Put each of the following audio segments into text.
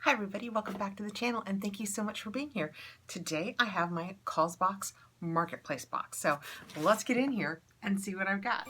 Hi everybody, welcome back to the channel and thank you so much for being here. Today I have my Causebox Marketplace box. So let's get in here and see what I've got.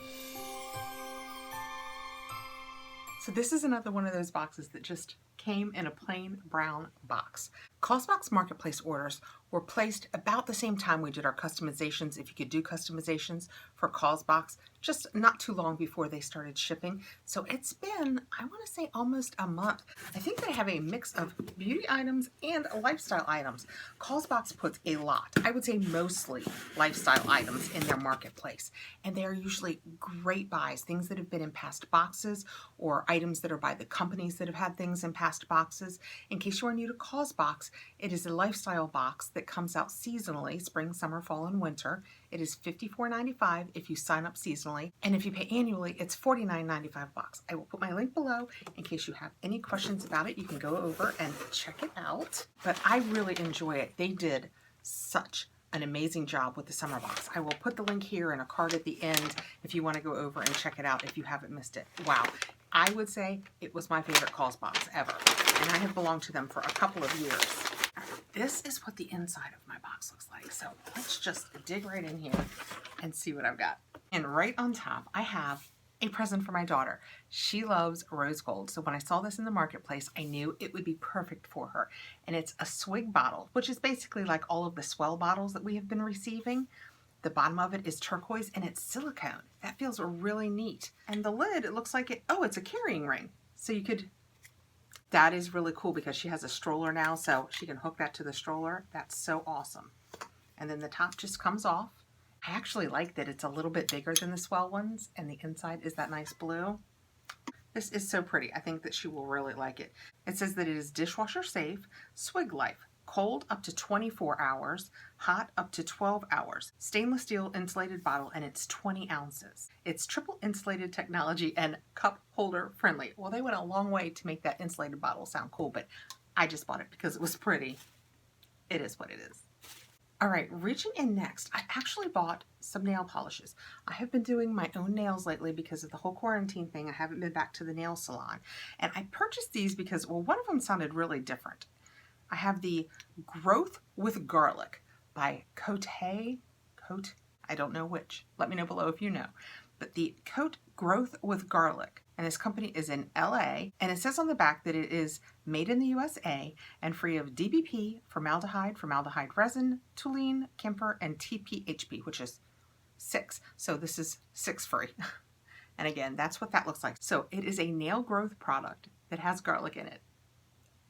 So this is another one of those boxes that just came in a plain brown box. Causebox Marketplace orders were placed about the same time we did our customizations, if you could do customizations for Causebox, just not too long before they started shipping. So it's been, I want to say, almost a month. I think they have a mix of beauty items and lifestyle items. Causebox puts a lot, I would say mostly lifestyle items in their marketplace. And they are usually great buys, things that have been in past boxes or items that are by the companies that have had things in past boxes. In case you are new to Causebox, it is a lifestyle box that comes out seasonally, spring, summer, fall, and winter. It is $54.95 if you sign up seasonally, and if you pay annually, it's $49.95 a box. I will put my link below in case you have any questions about it. You can go over and check it out, but I really enjoy it. They did such an amazing job with the summer box. I will put the link here and a card at the end if you want to go over and check it out if you haven't missed it. Wow. I would say it was my favorite Causebox ever, and I have belonged to them for a couple of years. This is what the inside of my box looks like. So let's just dig right in here and see what I've got. And right on top, I have a present for my daughter. She loves rose gold. So when I saw this in the marketplace, I knew it would be perfect for her. And it's a swig bottle, which is basically like all of the Swell bottles that we have been receiving. The bottom of it is turquoise and it's silicone. That feels really neat. And the lid, it looks like it's a carrying ring. So you could, that is really cool because she has a stroller now, so she can hook that to the stroller. That's so awesome. And then the top just comes off. I actually like that it's a little bit bigger than the Swell ones, and the inside is that nice blue. This is so pretty. I think that she will really like it. It says that it is dishwasher safe, swig life, cold up to 24 hours, hot up to 12 hours, stainless steel insulated bottle, and it's 20 ounces. It's triple insulated technology and cup holder friendly. Well, they went a long way to make that insulated bottle sound cool, but I just bought it because it was pretty. It is what it is. All right, reaching in next, I actually bought some nail polishes. I have been doing my own nails lately because of the whole quarantine thing. I haven't been back to the nail salon. And I purchased these because, well, one of them sounded really different. I have the Growth with Garlic by I don't know which. Let me know below if you know. But the Growth with Garlic, and this company is in LA, and it says on the back that it is made in the USA and free of DBP, formaldehyde resin, toluene, camphor, and TPHP, which is 6. So this is 6 free. And again, that's what that looks like. So it is a nail growth product that has garlic in it.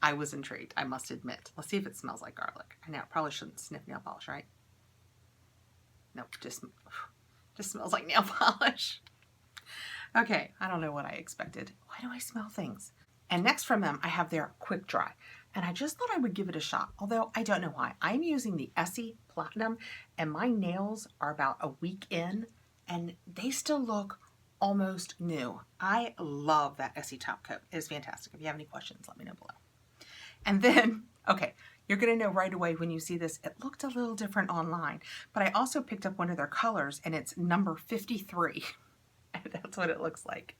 I was intrigued, I must admit. Let's see if it smells like garlic. I know, it probably shouldn't sniff nail polish, right? Nope, just smells like nail polish. Okay, I don't know what I expected. Why do I smell things? And next from them, I have their Quick Dry. And I just thought I would give it a shot, although I don't know why. I'm using the Essie Platinum, and my nails are about a week in, and they still look almost new. I love that Essie top coat. It is fantastic. If you have any questions, let me know below. And then, okay, you're going to know right away when you see this, it looked a little different online, but I also picked up one of their colors and it's number 53. And that's what it looks like.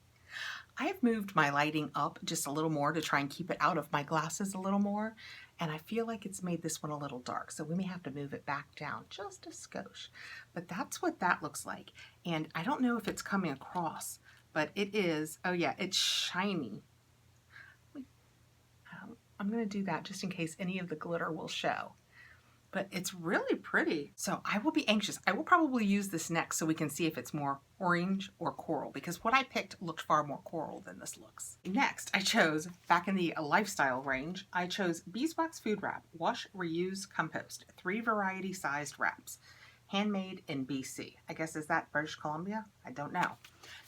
I have moved my lighting up just a little more to try and keep it out of my glasses a little more. And I feel like it's made this one a little dark. So we may have to move it back down just a skosh. But that's what that looks like. And I don't know if it's coming across, but it is, oh yeah, it's shiny. I'm going to do that just in case any of the glitter will show. But it's really pretty. So I will be anxious. I will probably use this next so we can see if it's more orange or coral, because what I picked looked far more coral than this looks. Next, I chose, back in the lifestyle range, I chose Beeswax Food Wrap, Wash, Reuse, Compost, 3 variety sized wraps. Handmade in BC. I guess, is that British Columbia? I don't know.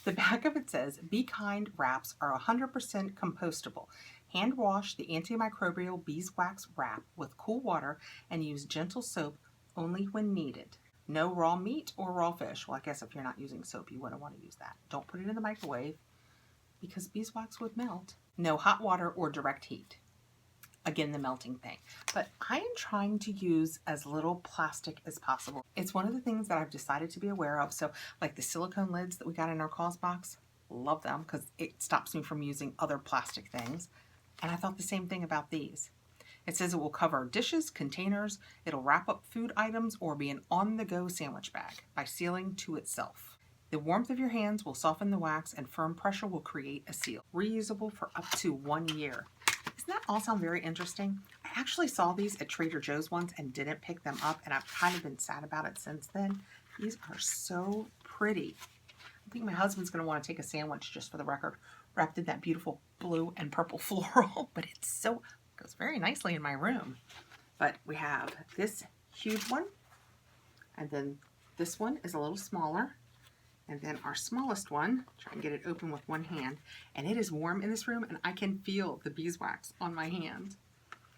The back of it says, Be Kind wraps are 100% compostable. Hand wash the antimicrobial beeswax wrap with cool water and use gentle soap only when needed. No raw meat or raw fish. Well, I guess if you're not using soap, you wouldn't want to use that. Don't put it in the microwave because beeswax would melt. No hot water or direct heat. Again, the melting thing. But I am trying to use as little plastic as possible. It's one of the things that I've decided to be aware of. So like the silicone lids that we got in our Causebox, love them because it stops me from using other plastic things. And I thought the same thing about these. It says it will cover dishes, containers, it'll wrap up food items, or be an on-the-go sandwich bag by sealing to itself. The warmth of your hands will soften the wax and firm pressure will create a seal. Reusable for up to 1 year. Doesn't that all sound very interesting? I actually saw these at Trader Joe's once and didn't pick them up, and I've kind of been sad about it since then. These are so pretty. I think my husband's going to want to take a sandwich, just for the record, wrapped in that beautiful blue and purple floral, but it's so, goes very nicely in my room. But we have this huge one, and then this one is a little smaller, and then our smallest one, try and get it open with one hand, and it is warm in this room and I can feel the beeswax on my hand.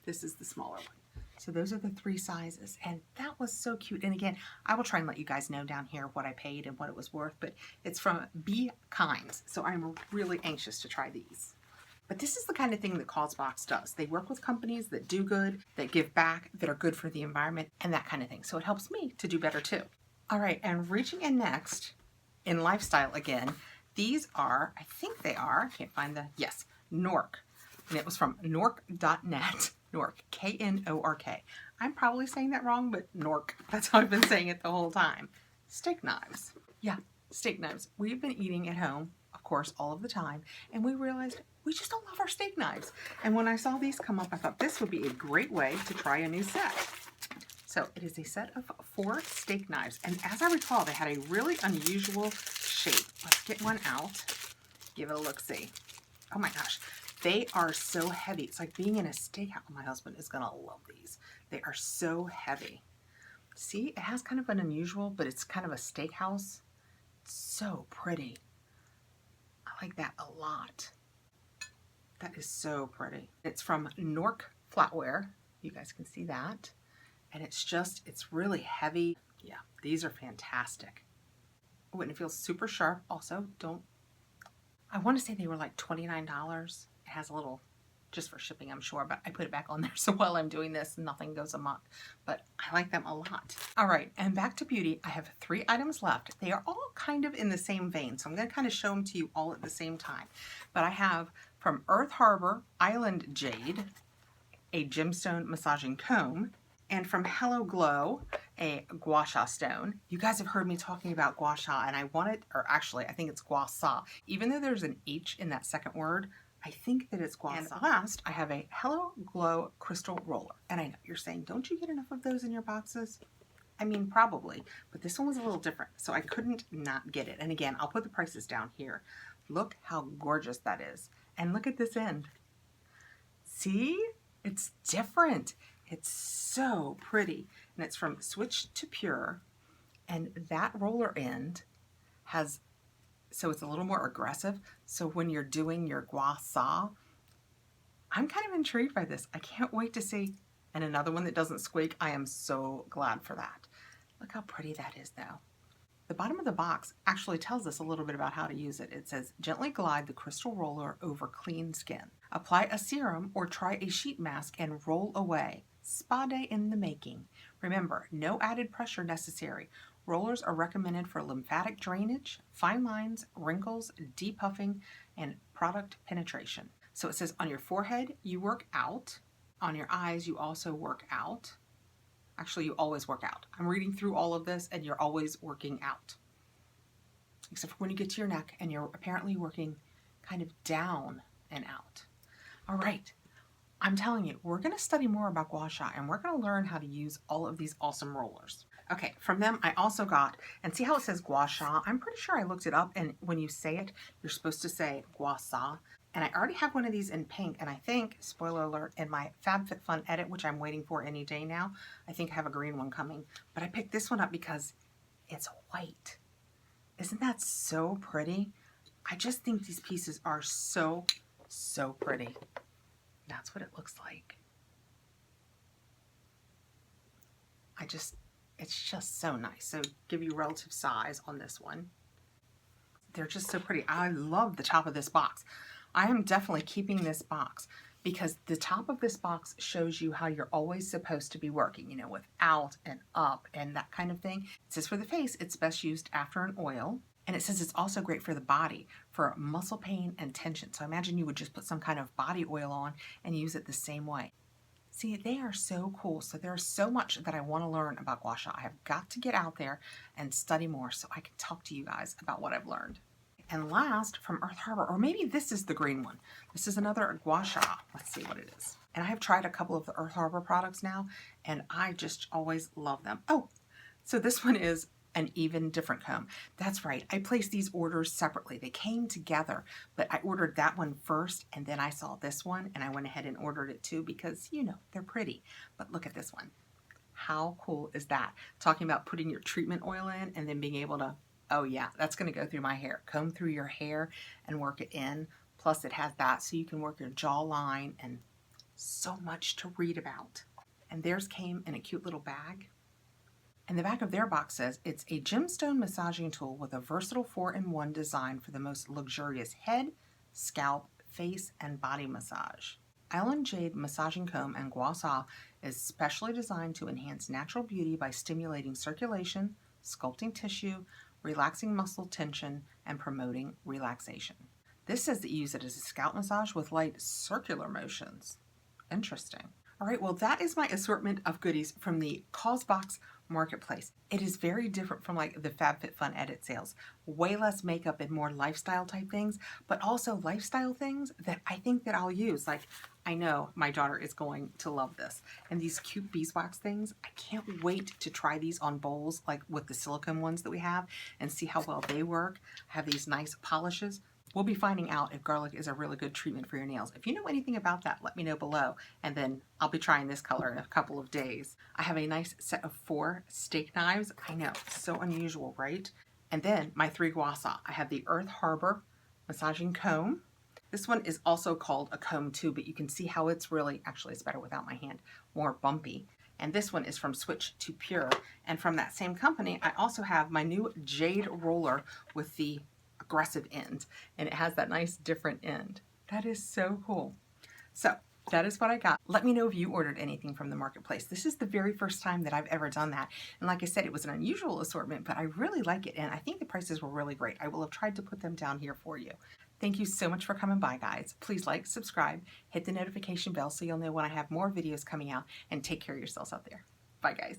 This is the smaller one. So those are the 3 sizes, and that was so cute. And again, I will try and let you guys know down here what I paid and what it was worth, but it's from Be Kind, so I'm really anxious to try these. But this is the kind of thing that Causebox does. They work with companies that do good, that give back, that are good for the environment, and that kind of thing. So it helps me to do better too. All right, and reaching in next, in lifestyle again, these are, I think they are, I can't find the, yes, Knork. And it was from Knork.net. Knork, K-N-O-R-K. I'm probably saying that wrong, but Knork, that's how I've been saying it the whole time. Steak knives. Yeah, steak knives. We've been eating at home, of course, all of the time, and we realized we just don't love our steak knives. And when I saw these come up, I thought this would be a great way to try a new set. So it is a set of 4 steak knives, and as I recall, they had a really unusual shape. Let's get one out, give it a look-see. Oh my gosh, they are so heavy. It's like being in a steakhouse. My husband is gonna love these. They are so heavy. See, it has kind of an unusual, but it's kind of a steakhouse. It's so pretty. I like that a lot. That is so pretty. It's from Knork Flatware. You guys can see that. And it's just, it's really heavy. Yeah, these are fantastic. Oh, and it feels super sharp. Also, I want to say they were like $29. It has a little, just for shipping, I'm sure, but I put it back on there so while I'm doing this, nothing goes amok. But I like them a lot. All right, and back to beauty. I have 3 items left. They are all kind of in the same vein, so I'm going to kind of show them to you all at the same time. But I have from Earth Harbor Island Jade, a gemstone massaging comb, and from Hello Glow, a Gua Sha stone. You guys have heard me talking about Gua Sha, and I wanted, or actually, I think it's Gua Sha. Even though there's an H in that second word, I think that it's Gua Sha. And last, I have a Hello Glow crystal roller. And I know you're saying, don't you get enough of those in your boxes? I mean, probably, but this one was a little different, so I couldn't not get it. And again, I'll put the prices down here. Look how gorgeous that is. And look at this end. See? It's different. It's so pretty. And it's from Switch to Pure. And that roller end has, so it's a little more aggressive. So when you're doing your Gua Sha, I'm kind of intrigued by this. I can't wait to see. And another one that doesn't squeak. I am so glad for that. Look how pretty that is though. The bottom of the box actually tells us a little bit about how to use it. It says, gently glide the crystal roller over clean skin. Apply a serum or try a sheet mask and roll away. Spa day in the making. Remember, no added pressure necessary. Rollers are recommended for lymphatic drainage, fine lines, wrinkles, depuffing, and product penetration. So it says on your forehead, you work out. On your eyes, you also work out. Actually, you always work out. I'm reading through all of this and you're always working out. Except for when you get to your neck and you're apparently working kind of down and out. All right. I'm telling you, we're going to study more about Gua Sha and we're going to learn how to use all of these awesome rollers. Okay, from them I also got, and see how it says Gua Sha? I'm pretty sure I looked it up, and when you say it, you're supposed to say Gua Sha. And I already have one of these in pink, and I think, spoiler alert, in my FabFitFun edit, which I'm waiting for any day now, I think I have a green one coming. But I picked this one up because it's white. Isn't that so pretty? I just think these pieces are so, so pretty. That's what it looks like. It's just so nice. So give you relative size on this one. They're just so pretty. I love the top of this box. I am definitely keeping this box because the top of this box shows you how you're always supposed to be working, you know, with out and up and that kind of thing. It says for the face, it's best used after an oil. And it says it's also great for the body, for muscle pain and tension. So imagine you would just put some kind of body oil on and use it the same way. See, they are so cool. So there's so much that I want to learn about Gua Sha. I have got to get out there and study more so I can talk to you guys about what I've learned. And last, from Earth Harbor, or maybe this is the green one. This is another Gua Sha. Let's see what it is. And I have tried a couple of the Earth Harbor products now, and I just always love them. Oh, so this one is an even different comb. That's right, I placed these orders separately. They came together, but I ordered that one first, and then I saw this one, and I went ahead and ordered it too because, you know, they're pretty. But look at this one. How cool is that? Talking about putting your treatment oil in and then being able to, oh yeah, that's gonna go through my hair. Comb through your hair and work it in. Plus it has that so you can work your jawline, and so much to read about. And theirs came in a cute little bag. And the back of their box says, it's a gemstone massaging tool with a versatile 4-in-1 design for the most luxurious head, scalp, face, and body massage. Island Jade Massaging Comb and Gua Sha is specially designed to enhance natural beauty by stimulating circulation, sculpting tissue, relaxing muscle tension, and promoting relaxation. This says that you use it as a scalp massage with light circular motions. Interesting. All right, well, that is my assortment of goodies from the Causebox Market Place. It is very different from like the FabFitFun edit sales. Way less makeup and more lifestyle type things, but also lifestyle things that I think that I'll use. Like, I know my daughter is going to love this. And these cute beeswax things, I can't wait to try these on bowls, like with the silicone ones that we have, and see how well they work. I have these nice polishes. We'll be finding out if garlic is a really good treatment for your nails. If you know anything about that, let me know below, and then I'll be trying this color in a couple of days. I have a nice set of 4 steak knives. I know, so unusual, right? And then my 3 Gua Sha. I have the Earth Harbor massaging comb. This one is also called a comb too, but you can see how it's really, actually it's better without my hand, more bumpy. And this one is from Switch to Pure. And from that same company, I also have my new Jade roller with the aggressive end, and it has that nice different end. That is so cool. So that is what I got. Let me know if you ordered anything from the marketplace. This is the very first time that I've ever done that. And like I said, it was an unusual assortment, but I really like it. And I think the prices were really great. I will have tried to put them down here for you. Thank you so much for coming by, guys. Please like, subscribe, hit the notification bell so you'll know when I have more videos coming out, and take care of yourselves out there. Bye, guys.